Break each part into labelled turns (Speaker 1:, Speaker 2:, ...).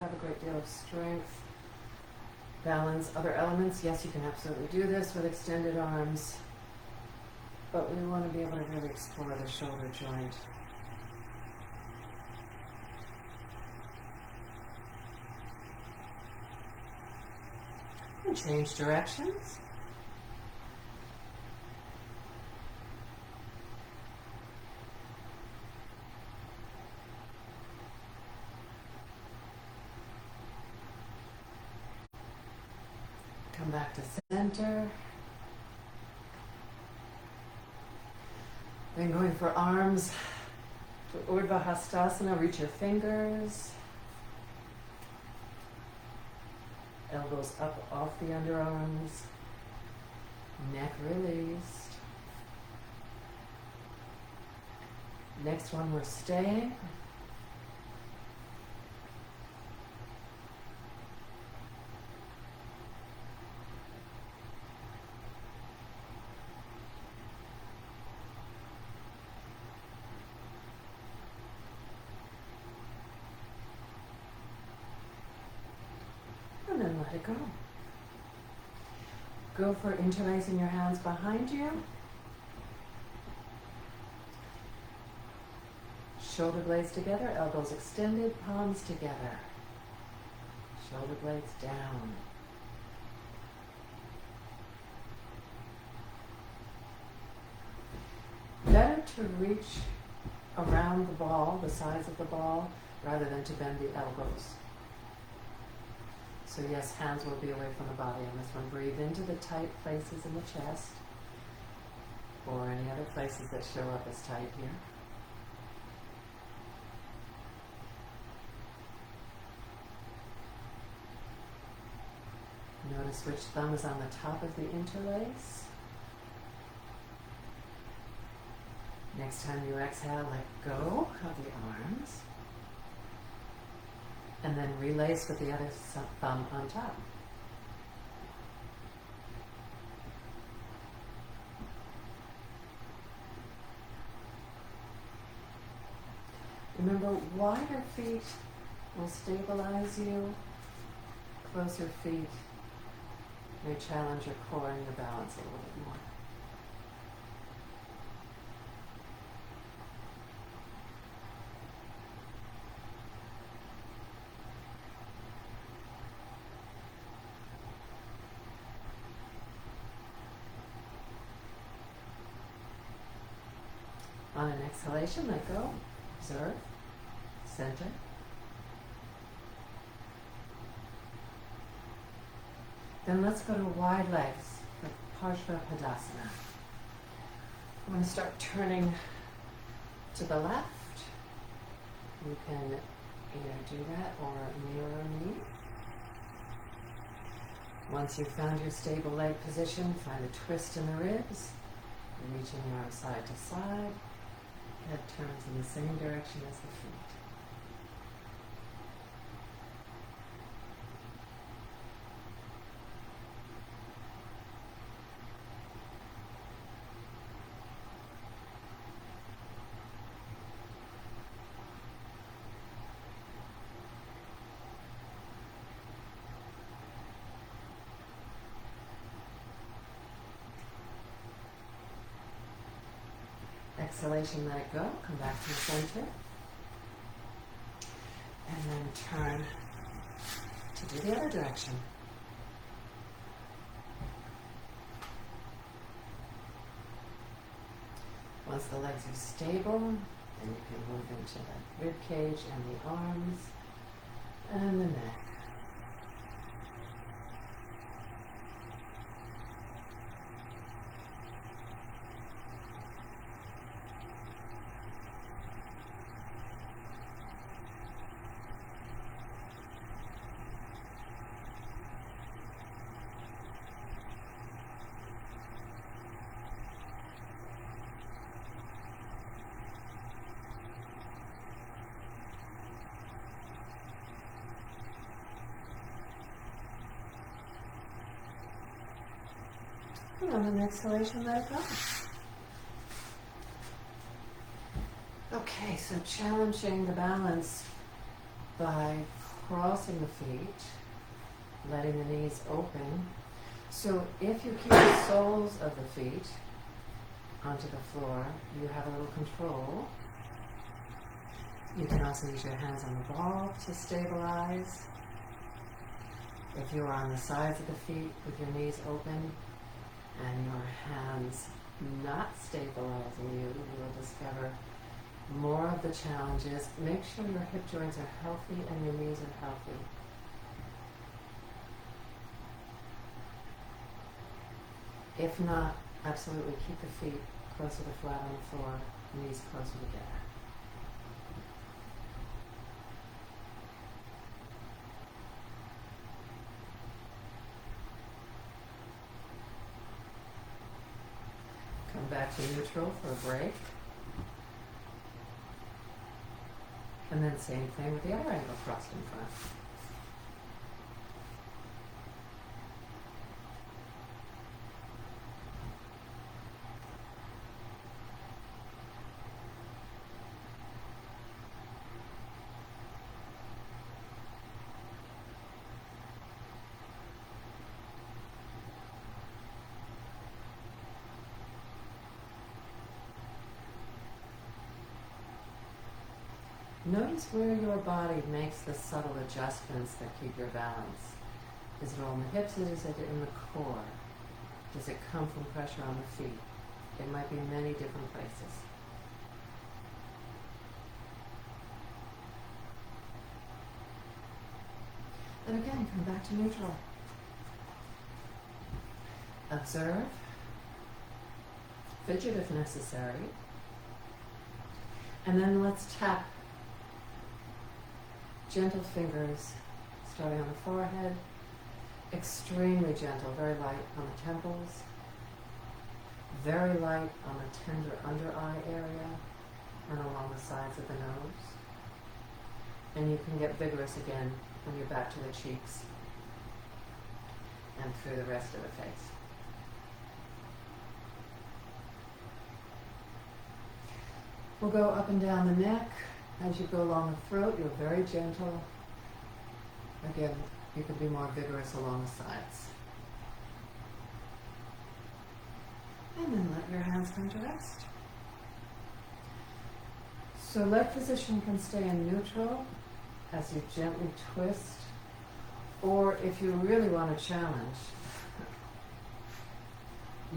Speaker 1: have a great deal of strength. Balance other elements. Yes, you can absolutely do this with extended arms, but we want to be able to really explore the shoulder joint. And change directions. Come back to center. Then going for arms to Urdhva Hastasana, reach your fingers. Elbows up off the underarms. Neck released. Next one, we're staying. And then let it go. Go for interlacing your hands behind you. Shoulder blades together, elbows extended, palms together. Shoulder blades down. Better to reach around the ball, the sides of the ball, rather than to bend the elbows. So yes, hands will be away from the body on this one. Breathe into the tight places in the chest, or any other places that show up as tight here. Notice which thumb is on the top of the interlace. Next time you exhale, let go of the arms. And then relace with the other thumb on top. Remember, wider feet will stabilize you. Closer feet may challenge your core and your balance a little bit more. On an exhalation, let go, observe, center. Then let's go to wide legs for Parshvapadasana. I'm going to start turning to the left. You can either do that or mirror me. Once you've found your stable leg position, find a twist in the ribs, reaching your arms side to side. Head turns in the same direction as the feet. Exhalation, let it go. Come back to the center. And then turn to do the other direction. Once the legs are stable, then you can move into the rib cage and the arms and the neck. And on an exhalation, let it go. Okay, so challenging the balance by crossing the feet, letting the knees open. So if you keep the soles of the feet onto the floor, you have a little control. You can also use your hands on the ball to stabilize. If you're on the sides of the feet with your knees open and your hands not stabilizing you, you will discover more of the challenges. Make sure your hip joints are healthy and your knees are healthy. If not, absolutely keep the feet closer to flat on the floor, knees closer together. Come back to neutral for a break. And then same thing with the other ankle crossed in front. Notice where your body makes the subtle adjustments that keep your balance. Is it on the hips or is it in the core? Does it come from pressure on the feet? It might be many different places. And again, come back to neutral. Observe. Fidget if necessary. And then let's tap gentle fingers, starting on the forehead, extremely gentle, very light on the temples, very light on the tender under eye area and along the sides of the nose. And you can get vigorous again when you're back to the cheeks and through the rest of the face. We'll go up and down the neck. As you go along the throat, you're very gentle. Again, you can be more vigorous along the sides. And then let your hands come to rest. So leg position can stay in neutral as you gently twist, or if you really want to challenge,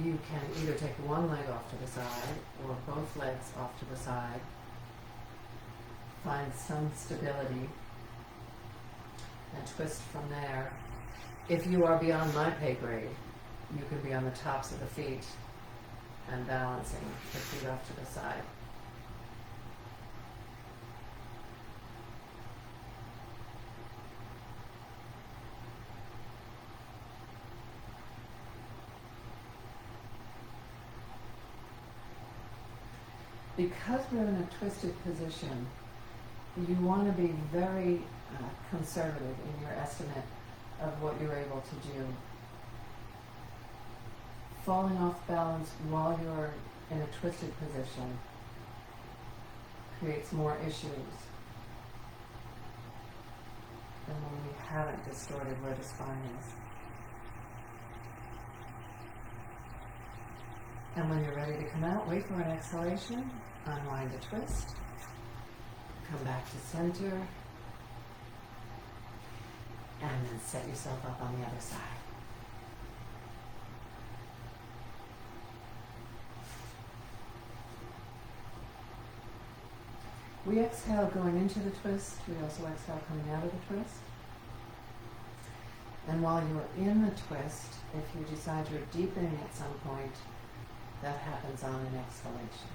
Speaker 1: you can either take one leg off to the side or both legs off to the side. Find some stability and twist from there. If you are beyond my pay grade, you can be on the tops of the feet and balancing the feet off to the side. Because we're in a twisted position, you want to be very conservative in your estimate of what you're able to do. Falling off balance while you're in a twisted position creates more issues than when we haven't distorted where the spine is. And when you're ready to come out, wait for an exhalation, unwind a twist. Come back to center, and then set yourself up on the other side. We exhale going into the twist. We also exhale coming out of the twist. And while you're in the twist, if you decide you're deepening at some point, that happens on an exhalation.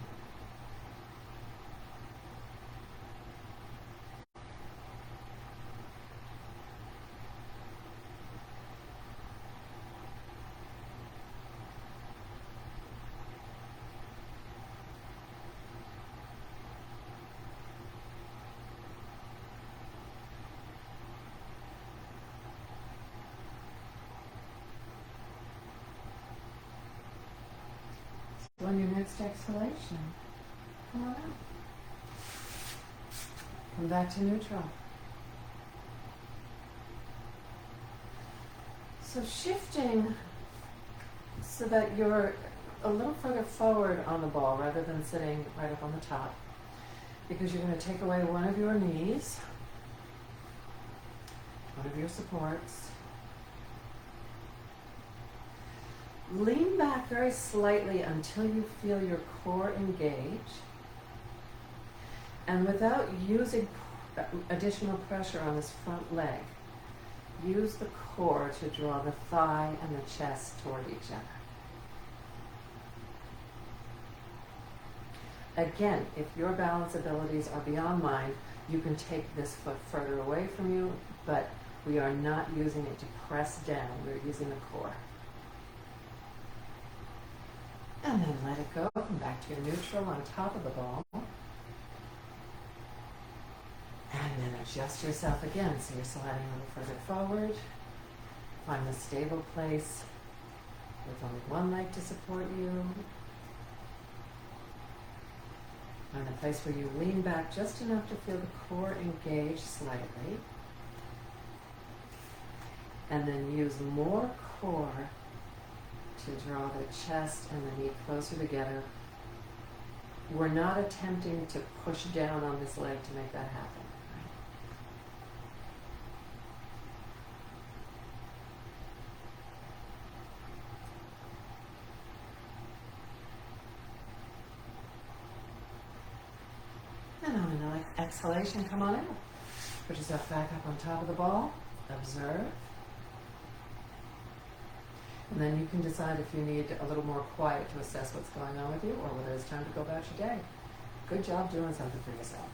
Speaker 1: On your next exhalation, come on out. Come back to neutral. So shifting so that you're a little further forward on the ball rather than sitting right up on the top, because you're going to take away one of your knees, one of your supports. Lean back very slightly until you feel your core engage. And without using additional pressure on this front leg, use the core to draw the thigh and the chest toward each other. Again, if your balance abilities are beyond mine, you can take this foot further away from you, but we are not using it to press down. We're using the core. And then let it go. Come back to your neutral on top of the ball. And then adjust yourself again. So you're sliding a little further forward. Find a stable place with only one leg to support you. Find a place where you lean back just enough to feel the core engage slightly. And then use more core to draw the chest and the knee closer together. We're not attempting to push down on this leg to make that happen. And on an exhalation, come on out. Put yourself back up on top of the ball. Observe. And then you can decide if you need a little more quiet to assess what's going on with you, or whether it's time to go about your day. Good job doing something for yourself.